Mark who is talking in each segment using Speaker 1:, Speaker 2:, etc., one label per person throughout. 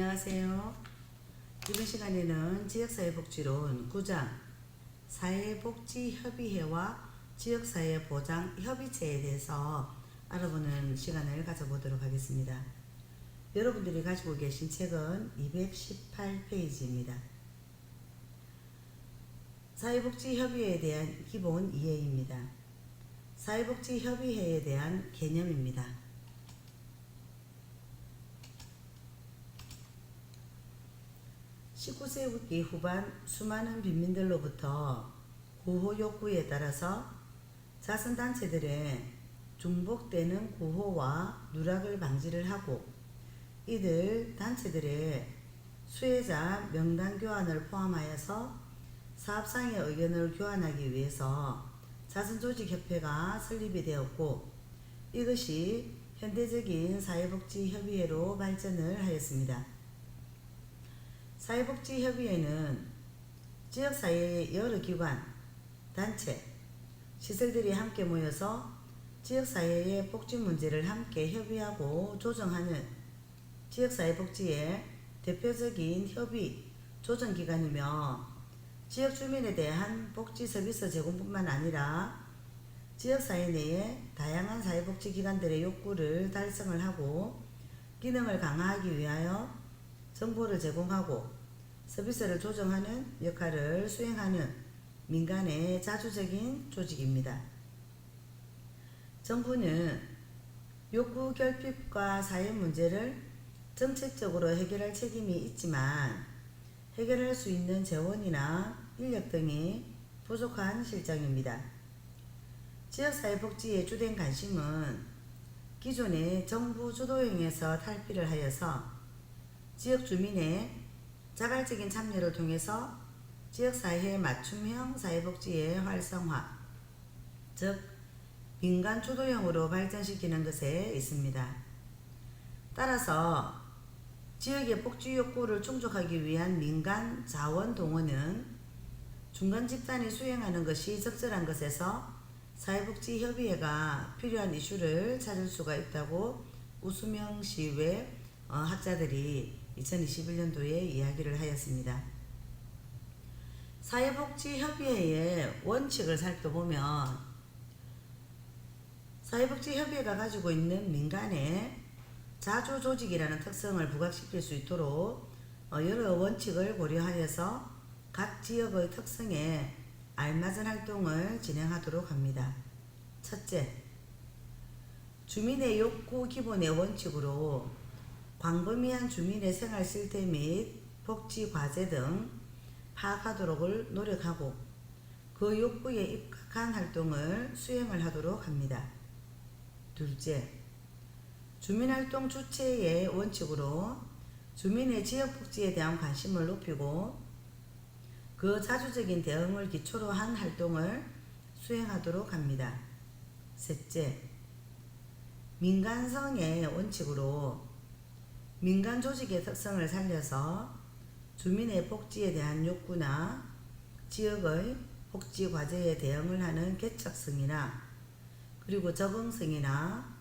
Speaker 1: 안녕하세요. 이번 시간에는 지역사회복지론 9장 사회복지협의회와 지역사회보장협의체에 대해서 알아보는 시간을 가져보도록 하겠습니다. 여러분들이 가지고 계신 책은 218페이지입니다. 사회복지협의회에 대한 기본 이해입니다. 사회복지협의회에 대한 개념입니다. 19세기 후반 수많은 빈민들로부터 구호 요구에 따라서 자선단체들의 중복되는 구호와 누락을 방지를 하고 이들 단체들의 수혜자 명단 교환을 포함하여서 사업상의 의견을 교환하기 위해서 자선조직협회가 설립이 되었고 이것이 현대적인 사회복지협의회로 발전을 하였습니다. 사회복지협의회는 지역사회의 여러 기관, 단체, 시설들이 함께 모여서 지역사회의 복지 문제를 함께 협의하고 조정하는 지역사회복지의 대표적인 협의, 조정기관이며 지역 주민에 대한 복지 서비스 제공뿐만 아니라 지역사회 내에 다양한 사회복지기관들의 욕구를 달성을 하고 기능을 강화하기 위하여 정보를 제공하고 서비스를 조정하는 역할을 수행하는 민간의 자주적인 조직입니다. 정부는 욕구 결핍과 사회 문제를 정책적으로 해결할 책임이 있지만 해결할 수 있는 재원이나 인력 등이 부족한 실정입니다. 지역사회복지의 주된 관심은 기존의 정부 주도형에서 탈피를 하여서 지역 주민의 자발적인 참여를 통해서 지역사회의 맞춤형 사회복지의 활성화, 즉 민간 주도형으로 발전시키는 것에 있습니다. 따라서 지역의 복지 욕구를 충족하기 위한 민간 자원 동원은 중간 집단이 수행하는 것이 적절한 것에서 사회복지협의회가 필요한 이슈를 찾을 수가 있다고 우수명 시외 학자들이 2021년도에 이야기를 하였습니다. 사회복지협의회의 원칙을 살펴보면 사회복지협의회가 가지고 있는 민간의 자주조직이라는 특성을 부각시킬 수 있도록 여러 원칙을 고려하여서 각 지역의 특성에 알맞은 활동을 진행하도록 합니다. 첫째, 주민의 욕구 기본의 원칙으로 광범위한 주민의 생활 실태 및 복지 과제 등 파악하도록 노력하고 그 욕구에 입각한 활동을 수행을 하도록 합니다. 둘째, 주민활동 주체의 원칙으로 주민의 지역복지에 대한 관심을 높이고 그 자주적인 대응을 기초로 한 활동을 수행하도록 합니다. 셋째, 민간성의 원칙으로 민간 조직의 특성을 살려서 주민의 복지에 대한 욕구나 지역의 복지 과제에 대응을 하는 개척성이나 그리고 적응성이나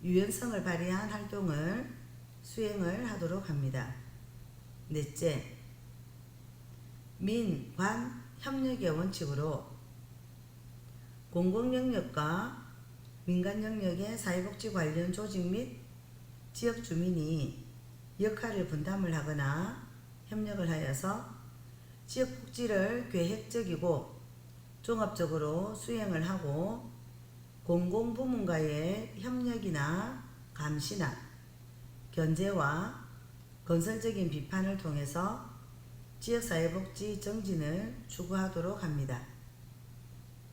Speaker 1: 유연성을 발휘한 활동을 수행을 하도록 합니다. 넷째, 민, 관, 협력의 원칙으로 공공영역과 민간 영역의 사회복지 관련 조직 및 지역 주민이 역할을 분담을 하거나 협력을 하여서 지역 복지를 계획적이고 종합적으로 수행을 하고 공공부문과의 협력이나 감시나 견제와 건설적인 비판을 통해서 지역사회복지 정진을 추구하도록 합니다.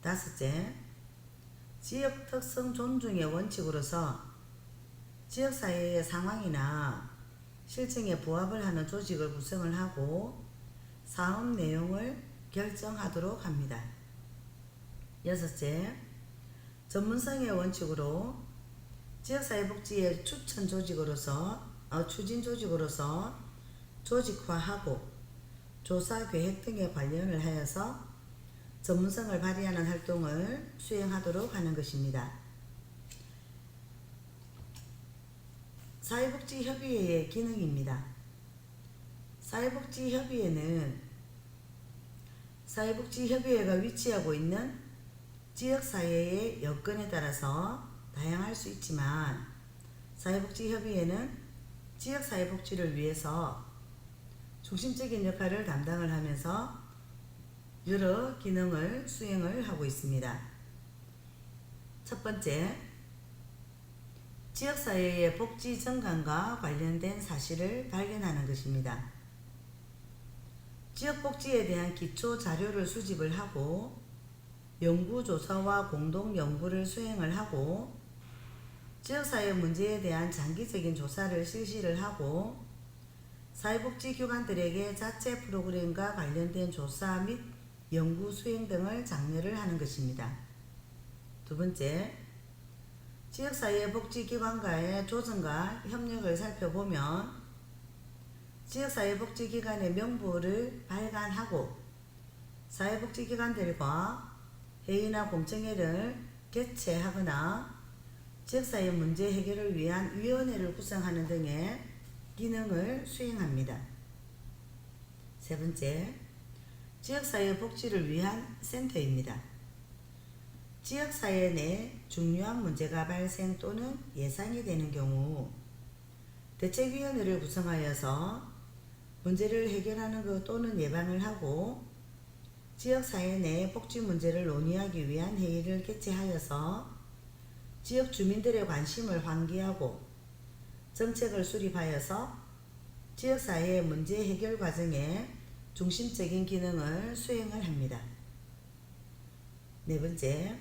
Speaker 1: 다섯째, 지역 특성 존중의 원칙으로서 지역사회의 상황이나 실정에 부합을 하는 조직을 구성을 하고 사업 내용을 결정하도록 합니다. 여섯째, 전문성의 원칙으로 지역사회복지의 추진 조직으로서 조직화하고 조사 계획 등에 관련을 하여서 전문성을 발휘하는 활동을 수행하도록 하는 것입니다. 사회복지협의회의 기능입니다. 사회복지협의회가 위치하고 있는 지역사회의 여건에 따라서 다양할 수 있지만, 사회복지협의회는 지역사회복지를 위해서 중심적인 역할을 담당을 하면서 여러 기능을 수행을 하고 있습니다. 첫 번째, 지역사회의 복지 증강과 관련된 사실을 발견하는 것입니다. 지역복지에 대한 기초 자료를 수집을 하고 연구조사와 공동연구를 수행을 하고 지역사회 문제에 대한 장기적인 조사를 실시를 하고 사회복지기관들에게 자체 프로그램과 관련된 조사 및 연구 수행 등을 장려를 하는 것입니다. 두 번째, 지역사회 복지기관과의 조정과 협력을 살펴보면 지역사회복지기관의 명부를 발간하고 사회복지기관들과 회의나 공청회를 개최하거나 지역사회 문제 해결을 위한 위원회를 구성하는 등의 기능을 수행합니다. 세 번째, 지역사회 복지를 위한 센터입니다. 지역사회 내 중요한 문제가 발생 또는 예상이 되는 경우 대책위원회를 구성하여서 문제를 해결하는 것 또는 예방을 하고 지역사회 내 복지 문제를 논의하기 위한 회의를 개최하여서 지역 주민들의 관심을 환기하고 정책을 수립하여서 지역사회의 문제 해결 과정에 중심적인 기능을 수행을 합니다. 네 번째,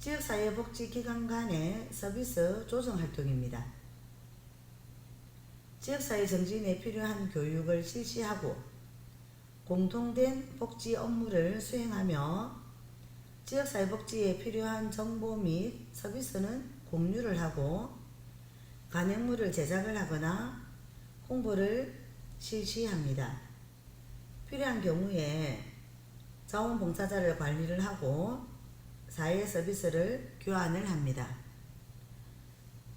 Speaker 1: 지역사회복지기관 간의 서비스 조정 활동입니다. 지역사회 정진에 필요한 교육을 실시하고 공통된 복지 업무를 수행하며 지역사회 복지에 필요한 정보 및 서비스는 공유를 하고 간행물을 제작을 하거나 홍보를 실시합니다. 필요한 경우에 자원봉사자를 관리를 하고 사회 서비스를 교환을 합니다.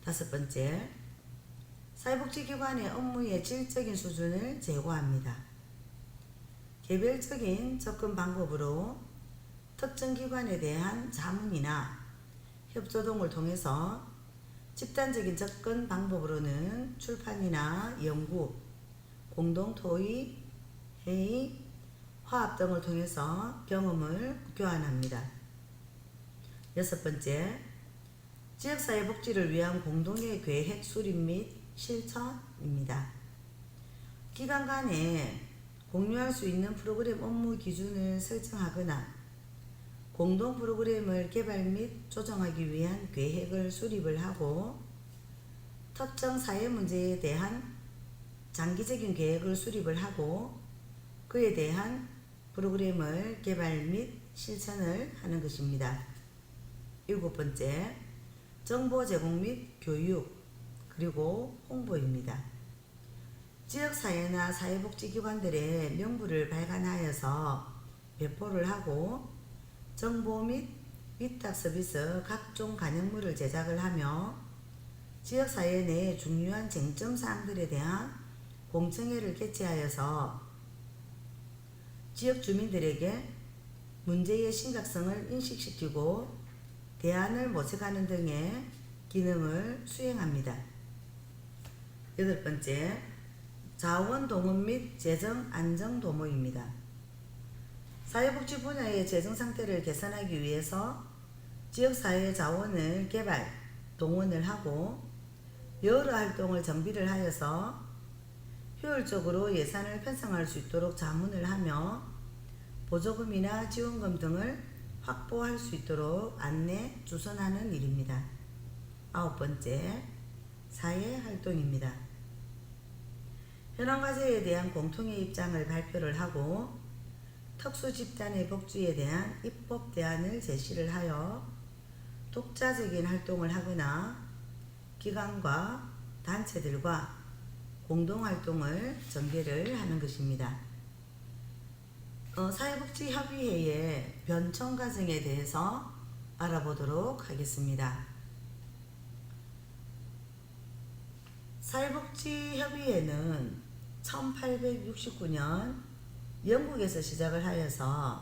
Speaker 1: 다섯 번째, 사회복지기관의 업무의 질적인 수준을 제고합니다. 개별적인 접근 방법으로 특정 기관에 대한 자문이나 협조동을 통해서 집단적인 접근 방법으로는 출판이나 연구, 공동토의, 회의, 화합 등을 통해서 경험을 교환합니다. 여섯 번째, 지역사회 복지를 위한 공동의 계획 수립 및 실천입니다. 기관 간에 공유할 수 있는 프로그램 업무 기준을 설정하거나 공동 프로그램을 개발 및 조정하기 위한 계획을 수립을 하고 특정 사회 문제에 대한 장기적인 계획을 수립을 하고 그에 대한 프로그램을 개발 및 실천을 하는 것입니다. 일곱 번째, 정보 제공 및 교육 그리고 홍보입니다. 지역사회나 사회복지기관들의 명부를 발간하여서 배포를 하고 정보 및 위탁 서비스 각종 간행물을 제작을 하며 지역사회 내 중요한 쟁점사항들에 대한 공청회를 개최하여서 지역 주민들에게 문제의 심각성을 인식시키고 대안을 모색하는 등의 기능을 수행합니다. 여덟 번째, 자원 동원 및 재정 안정 도모입니다. 사회복지 분야의 재정 상태를 개선하기 위해서 지역사회 자원을 개발, 동원을 하고 여러 활동을 정비를 하여서 효율적으로 예산을 편성할 수 있도록 자문을 하며 보조금이나 지원금 등을 확보할 수 있도록 안내, 주선하는 일입니다. 아홉 번째, 사회활동입니다. 현황과제에 대한 공통의 입장을 발표를 하고 특수집단의 복지에 대한 입법 대안을 제시를 하여 독자적인 활동을 하거나 기관과 단체들과 공동활동을 전개를 하는 것입니다. 사회복지협의회의 변청 과정에 대해서 알아보도록 하겠습니다. 사회복지협의회는 1869년 영국에서 시작을 하여서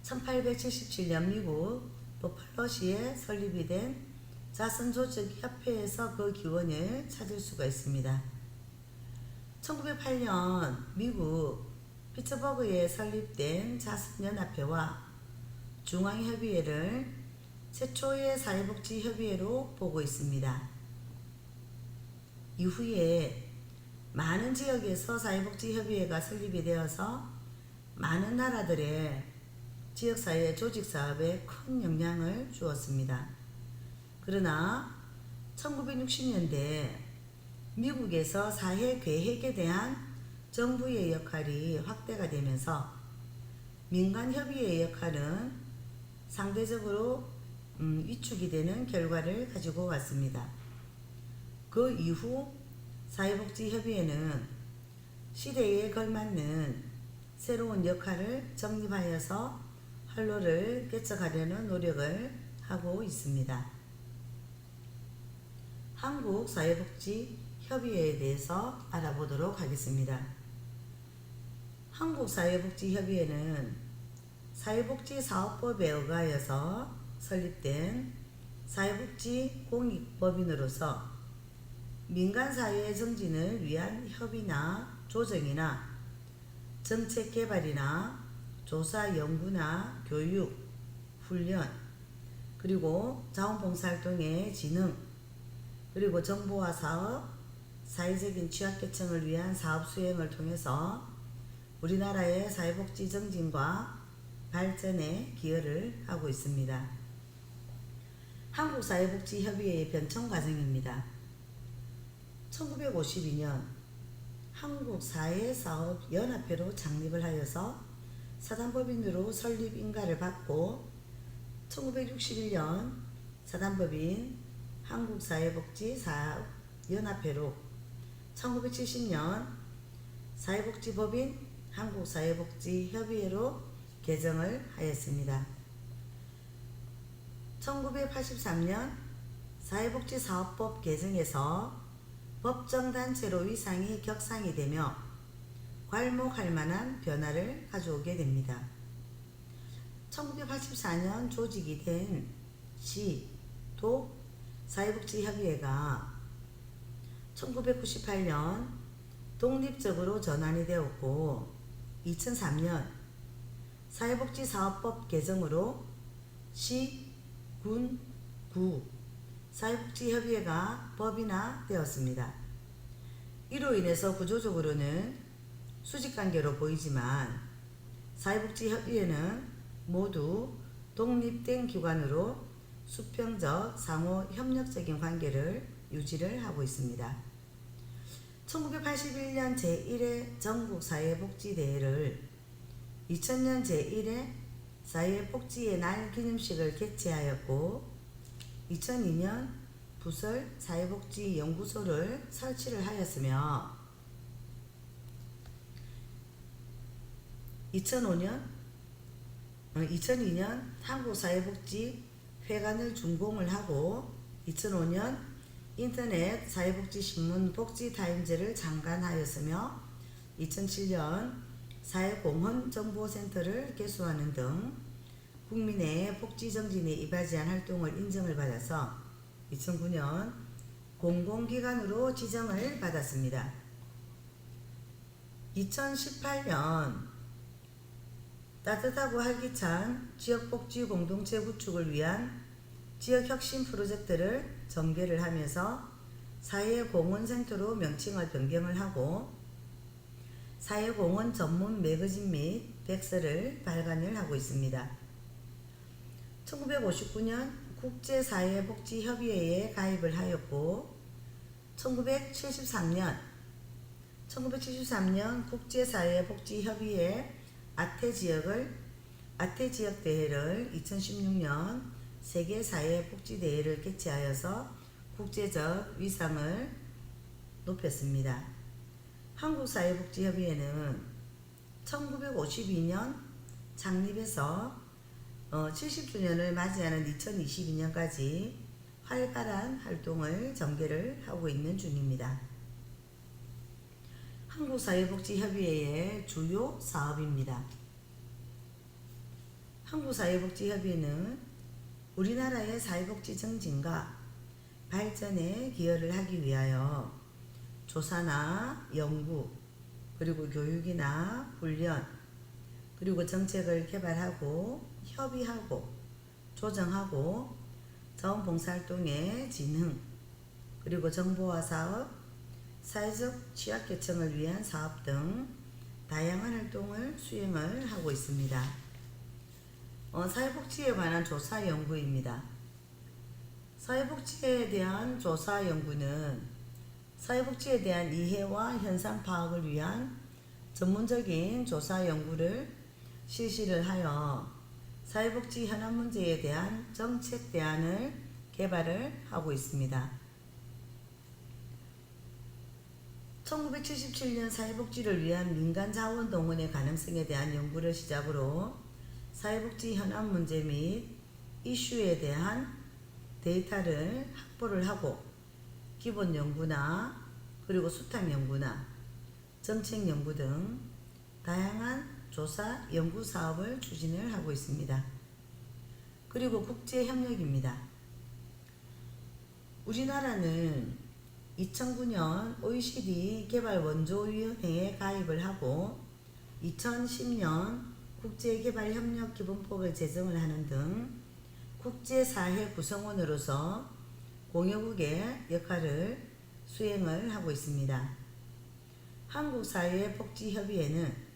Speaker 1: 1877년 미국 버팔로시에 설립이 된 자선조직협회에서 그 기원을 찾을 수가 있습니다. 1908년 미국 피츠버그에 설립된 자선연합회와 중앙협의회를 최초의 사회복지협의회로 보고 있습니다. 이후에 많은 지역에서 사회복지협의회가 설립이 되어서 많은 나라들의 지역사회 조직사업에 큰 영향을 주었습니다. 그러나 1960년대 미국에서 사회계획에 대한 정부의 역할이 확대가 되면서 민간협의회의 역할은 상대적으로 위축이 되는 결과를 가지고 왔습니다. 그 이후 사회복지협의회는 시대에 걸맞는 새로운 역할을 정립하여서 활로를 개척하려는 노력을 하고 있습니다. 한국사회복지협의회에 대해서 알아보도록 하겠습니다. 한국사회복지협의회는 사회복지사업법에 의하여서 설립된 사회복지공익법인으로서 민간사회의 정진을 위한 협의나 조정이나 정책 개발이나 조사 연구나 교육, 훈련, 그리고 자원봉사활동의 진흥, 그리고 정보화 사업, 사회적인 취약계층을 위한 사업 수행을 통해서 우리나라의 사회복지 정진과 발전에 기여를 하고 있습니다. 한국사회복지협의회의 변청 과정입니다. 1952년 한국사회사업연합회로 창립을 하여서 사단법인으로 설립 인가를 받고 1961년 사단법인 한국사회복지사업연합회로 1970년 사회복지법인 한국사회복지협의회로 개정을 하였습니다. 1983년 사회복지사업법 개정에서 법정단체로 위상이 격상이 되며 괄목할 만한 변화를 가져오게 됩니다. 1984년 조직이 된 시, 도 사회복지협의회가 1998년 독립적으로 전환이 되었고 2003년 사회복지사업법 개정으로 시, 군, 구 사회복지협의회가 법인화되었습니다. 이로 인해서 구조적으로는 수직관계로 보이지만 사회복지협의회는 모두 독립된 기관으로 수평적 상호 협력적인 관계를 유지를 하고 있습니다. 1981년 제1회 전국사회복지대회를 2000년 제1회 사회복지의 날 기념식을 개최하였고 2002년 부설 사회복지연구소를 설치를 하였으며 2002년 한국사회복지회관을 준공을 하고 2005년 인터넷 사회복지신문 복지타임즈를 창간하였으며 2007년 사회공헌정보센터를 개소하는 등 국민의 복지정진에 이바지한 활동을 인정을 받아서 2009년 공공기관으로 지정을 받았습니다. 2018년 따뜻하고 활기찬 지역복지 공동체 구축을 위한 지역혁신 프로젝트를 전개를 하면서 사회공헌센터로 명칭을 변경을 하고 사회공헌 전문 매거진 및 백서를 발간을 하고 있습니다. 1959년 국제사회복지협의회에 가입을 하였고 1973년 국제사회복지협의회 아태지역대회를 2016년 세계사회복지대회를 개최하여서 국제적 위상을 높였습니다. 한국사회복지협의회는 1952년 창립해서 70주년을 맞이하는 2022년까지 활발한 활동을 전개를 하고 있는 중입니다. 한국사회복지협의회의 주요 사업입니다. 한국사회복지협의회는 우리나라의 사회복지 증진과 발전에 기여를 하기 위하여 조사나 연구, 그리고 교육이나 훈련, 그리고 정책을 개발하고 협의하고 조정하고 자원봉사활동의 진흥, 그리고 정보화 사업, 사회적 취약계층을 위한 사업 등 다양한 활동을 수행을 하고 있습니다. 사회복지에 관한 조사 연구입니다. 사회복지에 대한 조사 연구는 사회복지에 대한 이해와 현상 파악을 위한 전문적인 조사 연구를 실시를 하여 사회복지 현안 문제에 대한 정책 대안을 개발을 하고 있습니다. 1977년 사회복지를 위한 민간 자원 동원의 가능성에 대한 연구를 시작으로 사회복지 현안 문제 및 이슈에 대한 데이터를 확보를 하고 기본 연구나 그리고 수탁 연구나 정책 연구 등 다양한 조사 연구 사업을 추진을 하고 있습니다. 그리고 국제 협력입니다. 우리나라는 2009년 OECD 개발 원조위원회에 가입을 하고 2010년 국제개발협력기본법을 제정을 하는 등 국제사회 구성원으로서 공여국의 역할을 수행을 하고 있습니다. 한국사회복지협의회는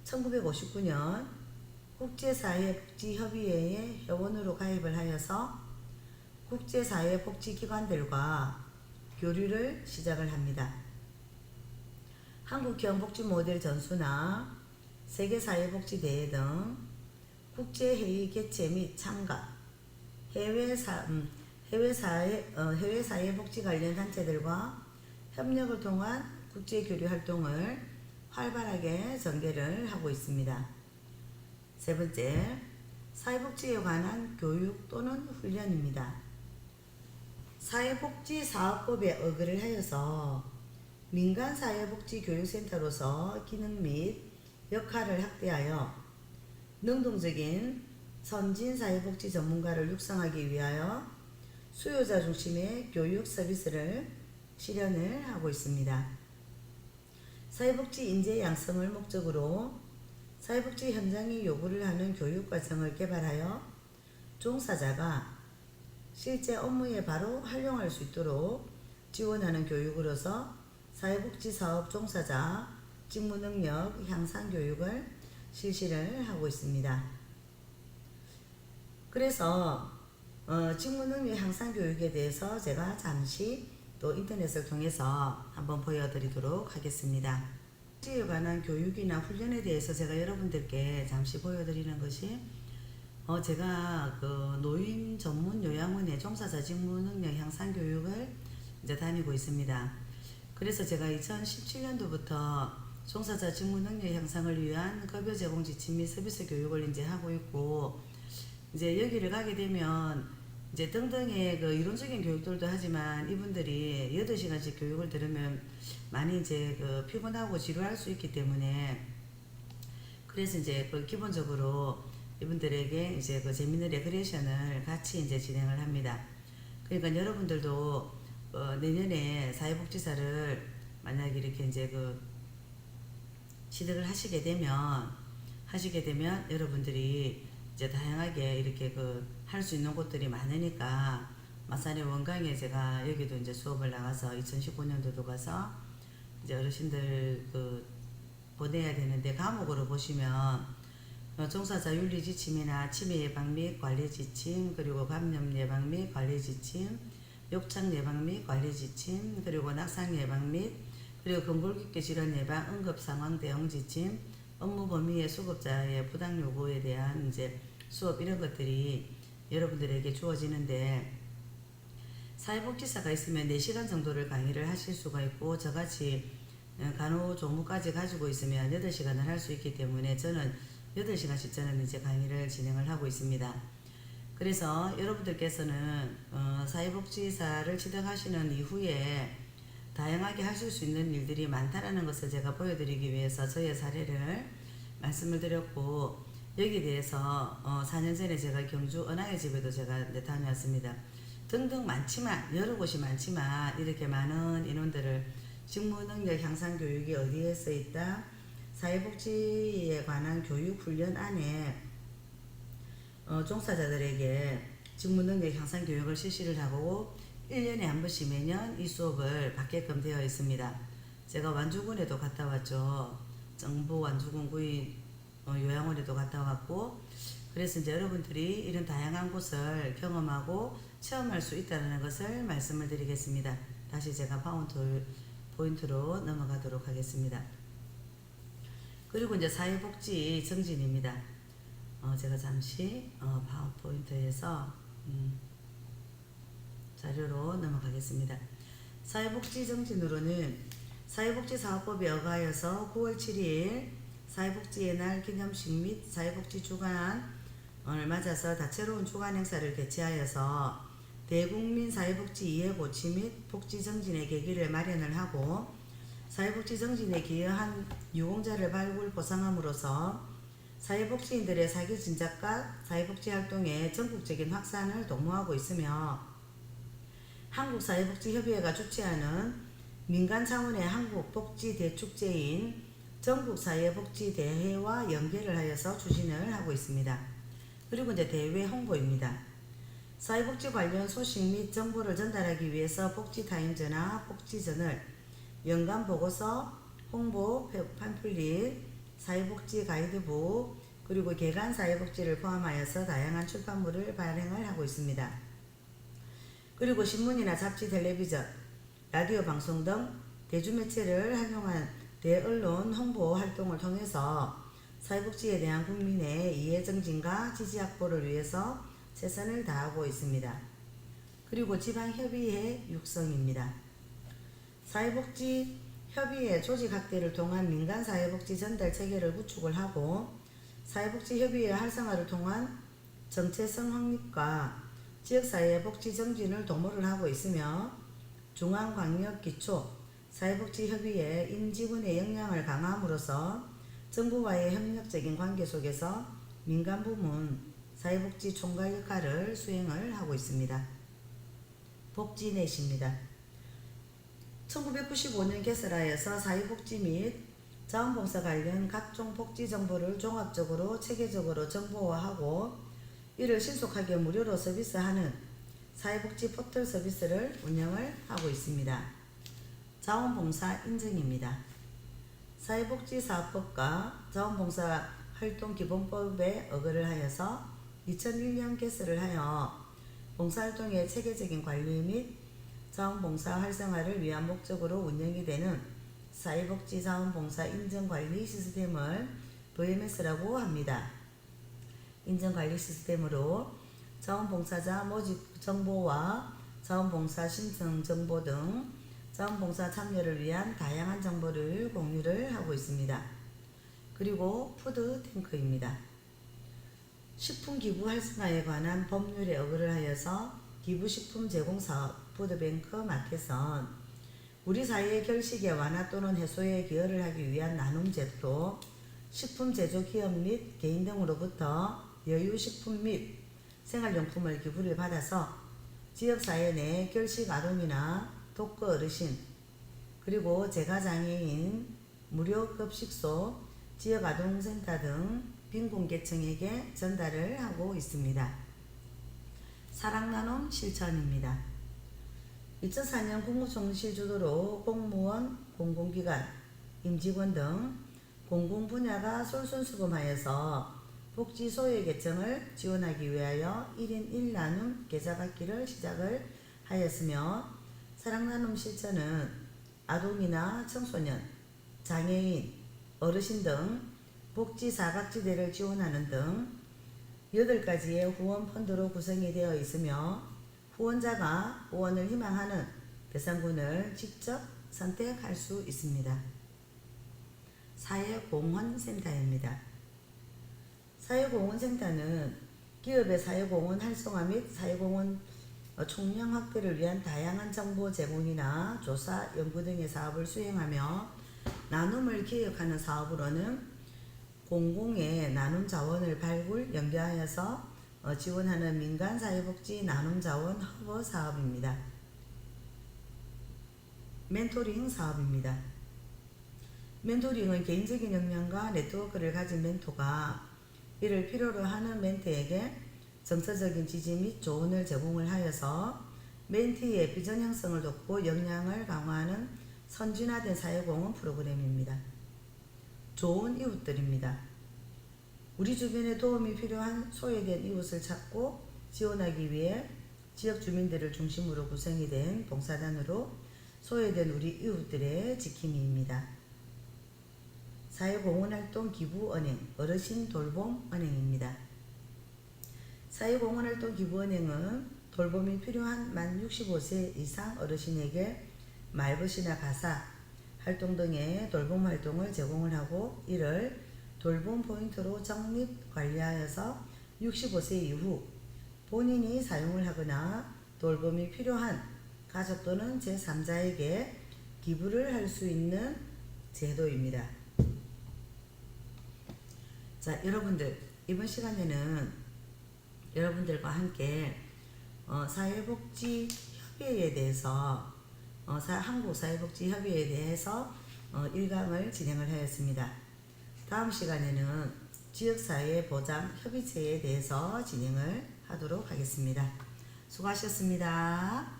Speaker 1: 1959년 국제사회복지협의회의 회원으로 가입을 하여서 국제사회복지기관들과 교류를 시작을 합니다. 한국형 복지모델 전수나 세계사회복지대회 등 국제회의 개최 및 참가, 해외사회복지 관련 단체들과 협력을 통한 국제교류 활동을 활발하게 전개를 하고 있습니다. 세 번째, 사회복지에 관한 교육 또는 훈련입니다. 사회복지사업법에 의거를 하여서 민간사회복지교육센터로서 기능 및 역할을 확대하여 능동적인 선진사회복지 전문가를 육성하기 위하여 수요자 중심의 교육 서비스를 실현을 하고 있습니다. 사회복지 인재 양성을 목적으로 사회복지 현장이 요구를 하는 교육과정을 개발하여 종사자가 실제 업무에 바로 활용할 수 있도록 지원하는 교육으로서 사회복지사업 종사자 직무능력 향상 교육을 실시를 하고 있습니다. 그래서 직무능력 향상 교육에 대해서 제가 잠시 또 인터넷을 통해서 한번 보여드리도록 하겠습니다. 복지에 관한 교육이나 훈련에 대해서 제가 여러분들께 잠시 보여드리는 것이 제가 그 노인 전문 요양원의 종사자 직무능력 향상 교육을 이제 다니고 있습니다. 그래서 제가 2017년도부터 종사자 직무능력 향상을 위한 급여 제공 지침 및 서비스 교육을 이제 하고 있고, 이제 여기를 가게 되면 이제 등등의 그 이론적인 교육들도 하지만 이분들이 8시간씩 교육을 들으면 많이 이제 그 피곤하고 지루할 수 있기 때문에, 그래서 이제 그 기본적으로 이분들에게 이제 그 재밌는 레크레이션을 같이 이제 진행을 합니다. 그러니까 여러분들도 내년에 사회복지사를 만약에 이렇게 이제 그 취득을 하시게 되면 여러분들이 이제 다양하게 이렇게 그 할 수 있는 곳들이 많으니까, 마산의 원강에 제가 여기도 이제 수업을 나가서 2019년도도 가서 이제 어르신들 그 보내야 되는데, 과목으로 보시면 종사자 윤리 지침이나 치매 예방 및 관리 지침, 그리고 감염 예방 및 관리 지침, 욕창 예방 및 관리 지침, 그리고 낙상 예방 및 그리고 근골격계 질환 예방 응급 상황 대응 지침, 업무 범위의 수급자의 부당 요구에 대한 이제 수업, 이런 것들이 여러분들에게 주어지는데, 사회복지사가 있으면 4시간 정도를 강의를 하실 수가 있고, 저같이 간호조무까지 가지고 있으면 8시간을 할 수 있기 때문에 저는 8시간씩 저는 이제 강의를 진행을 하고 있습니다. 그래서 여러분들께서는 사회복지사를 취득하시는 이후에 다양하게 하실 수 있는 일들이 많다라는 것을 제가 보여드리기 위해서 저의 사례를 말씀을 드렸고, 여기에 대해서 4년 전에 제가 경주 은하의 집에도 제가 다녀왔습니다. 등등 많지만, 여러 곳이 많지만 이렇게 많은 인원들을 직무능력 향상 교육이 어디에 써 있다? 사회복지에 관한 교육 훈련 안에 종사자들에게 직무능력 향상 교육을 실시를 하고 1년에 한 번씩 매년 이 수업을 받게끔 되어 있습니다. 제가 완주군에도 갔다 왔죠. 정부 완주군 구인 요양원에도 갔다 왔고, 그래서 이제 여러분들이 이런 다양한 곳을 경험하고 체험할 수 있다는 것을 말씀을 드리겠습니다. 다시 제가 포인트로 넘어가도록 하겠습니다. 그리고 이제 사회복지 정진입니다. 제가 잠시 파워포인트에서 자료로 넘어가겠습니다. 사회복지 정진으로는 사회복지사업법에 의하여서 9월 7일 사회복지의 날 기념식 및 사회복지 주간을 맞아서 다채로운 주간 행사를 개최하여서 대국민 사회복지 이해 고취 및 복지 정진의 계기를 마련을 하고, 사회복지 정진에 기여한 유공자를 발굴 보상함으로써 사회복지인들의 사기 진작과 사회복지 활동의 전국적인 확산을 도모하고 있으며, 한국사회복지협의회가 주최하는 민간 차원의 한국복지대축제인 전국사회복지대회와 연계를 하여서 추진을 하고 있습니다. 그리고 이제 대회 홍보입니다. 사회복지 관련 소식 및 정보를 전달하기 위해서 복지타임즈나 복지저널, 연간보고서, 홍보, 팜플릿, 사회복지 가이드북, 그리고 개간 사회복지를 포함하여서 다양한 출판물을 발행을 하고 있습니다. 그리고 신문이나 잡지, 텔레비전, 라디오 방송 등 대중매체를 활용한 대언론 홍보 활동을 통해서 사회복지에 대한 국민의 이해 정진과 지지 확보를 위해서 최선을 다하고 있습니다. 그리고 지방협의회 육성입니다. 사회복지협의회 조직 확대를 통한 민간사회복지 전달 체계를 구축을 하고, 사회복지협의회 활성화를 통한 정체성 확립과 지역사회의 복지 정진을 도모를 하고 있으며, 중앙광역기초 사회복지협의회 임직원의 역량을 강화함으로써 정부와의 협력적인 관계 속에서 민간부문 사회복지 총괄 역할을 수행을 하고 있습니다. 복지넷입니다. 1995년 개설하여서 사회복지 및 자원봉사 관련 각종 복지 정보를 종합적으로 체계적으로 정보화하고 이를 신속하게 무료로 서비스하는 사회복지 포털 서비스를 운영을 하고 있습니다. 자원봉사 인증입니다. 사회복지사업법과 자원봉사활동기본법에 의거를 하여서 2001년 개설을 하여 봉사활동의 체계적인 관리 및 자원봉사 활성화를 위한 목적으로 운영이 되는 사회복지 자원봉사 인증관리 시스템을 VMS라고 합니다. 인증관리 시스템으로 자원봉사자 모집 정보와 자원봉사 신청 정보 등 자원봉사 참여를 위한 다양한 정보를 공유를 하고 있습니다. 그리고 푸드탱크입니다. 식품기부 활성화에 관한 법률에 의거를 하여서 기부식품 제공사업 푸드뱅크 마켓은 우리 사회의 결식의 완화 또는 해소에 기여를 하기 위한 나눔 제도로 식품 제조 기업 및 개인 등으로부터 여유식품 및 생활용품을 기부를 받아서 지역사회 내 결식 아동이나 독거 어르신, 그리고 재가장애인, 무료급식소, 지역아동센터 등 빈곤계층에게 전달을 하고 있습니다. 사랑나눔 실천입니다. 2004년 국무총실 주도로 공무원, 공공기관, 임직원 등 공공분야가 솔선수범하여서 복지 소외계층을 지원하기 위하여 1인 1나눔 계좌받기를 시작을 하였으며, 사랑나눔 실천은 아동이나 청소년, 장애인, 어르신 등 복지 사각지대를 지원하는 등 8가지의 후원 펀드로 구성이 되어 있으며, 후원자가 후원을 희망하는 대상군을 직접 선택할 수 있습니다. 사회공헌센터입니다. 사회공헌센터는 기업의 사회공헌 활성화 및 사회공헌 총량 확대를 위한 다양한 정보 제공이나 조사, 연구 등의 사업을 수행하며 나눔을 기획하는 사업으로는 공공의 나눔 자원을 발굴, 연계하여서 지원하는 민간사회복지 나눔자원 허브 사업입니다. 멘토링 사업입니다. 멘토링은 개인적인 역량과 네트워크를 가진 멘토가 이를 필요로 하는 멘티에게 정서적인 지지 및 조언을 제공을 하여서 멘티의 비전 형성을 돕고 역량을 강화하는 선진화된 사회공헌 프로그램입니다. 좋은 이웃들입니다. 우리 주변에 도움이 필요한 소외된 이웃을 찾고 지원하기 위해 지역 주민들을 중심으로 구성이 된 봉사단으로 소외된 우리 이웃들의 지킴이입니다. 사회공헌활동 기부은행, 어르신 돌봄은행입니다. 사회공헌활동 기부은행은 돌봄이 필요한 만 65세 이상 어르신에게 말벗이나 가사, 활동 등의 돌봄 활동을 제공을 하고 이를 돌봄 포인트로 적립 관리하여서 65세 이후 본인이 사용을 하거나 돌봄이 필요한 가족 또는 제3자에게 기부를 할 수 있는 제도입니다. 자, 여러분들 이번 시간에는 여러분들과 함께 사회복지협의회에 대해서 한국사회복지협의회에 대해서 1강을 진행을 하였습니다. 다음 시간에는 지역사회보장협의체에 대해서 진행을 하도록 하겠습니다. 수고하셨습니다.